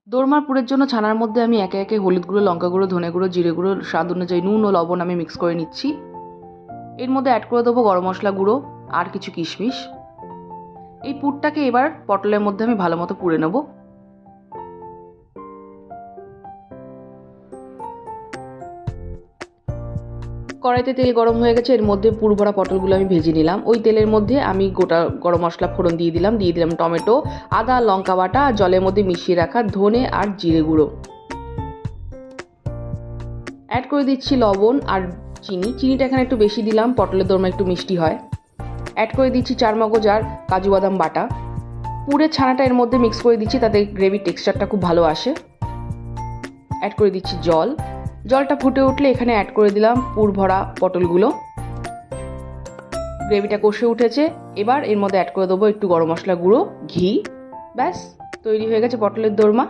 দোরমার পুরের জন্য ছানার মধ্যে আমি একে একে হলুদ গুঁড়ো, লঙ্কা গুঁড়ো, ধনে গুঁড়ো, জিরে গুঁড়ো, স্বাদ অনুযায়ী নুন ও লবণ আমি মিক্স করে নিচ্ছি। এর মধ্যে অ্যাড করে দেবো গরম মশলা গুঁড়ো আর কিছু কিশমিশ। এই পুরটাকে এবার পটলের মধ্যে আমি ভালো মতো পুড়ে নেব। কড়াইতে তেল গরম হয়ে গেছে, এর মধ্যে পুর ভরা পটলগুলো আমি ভেজে নিলাম। ওই তেলের মধ্যে আমি গোটা গরম মশলা ফোড়ন দিয়ে দিলাম টমেটো, আদা, লঙ্কা বাটা আর জলের মধ্যে মিশিয়ে রাখা ধনে আর জিরে গুঁড়ো। অ্যাড করে দিচ্ছি লবণ আর চিনিটা এখানে একটু বেশি দিলাম, পটলের দোরমা একটু মিষ্টি হয়। অ্যাড করে দিচ্ছি চারমগজ আর কাজু বাদাম বাটা। পুরের ছানাটা এর মধ্যে মিক্স করে দিচ্ছি, তাতে গ্রেভির টেক্সচারটা খুব ভালো আসে। অ্যাড করে দিচ্ছি জলটা ফুটে উঠলে এখানে অ্যাড করে দিলাম পুর ভরা পটলগুলো। গ্রেভিটা কষে উঠেছে, এবার এর মধ্যে অ্যাড করে দেবো একটু গরম মশলা গুঁড়ো, ঘি। ব্যাস তৈরি হয়ে গেছে পটলের দোরমা।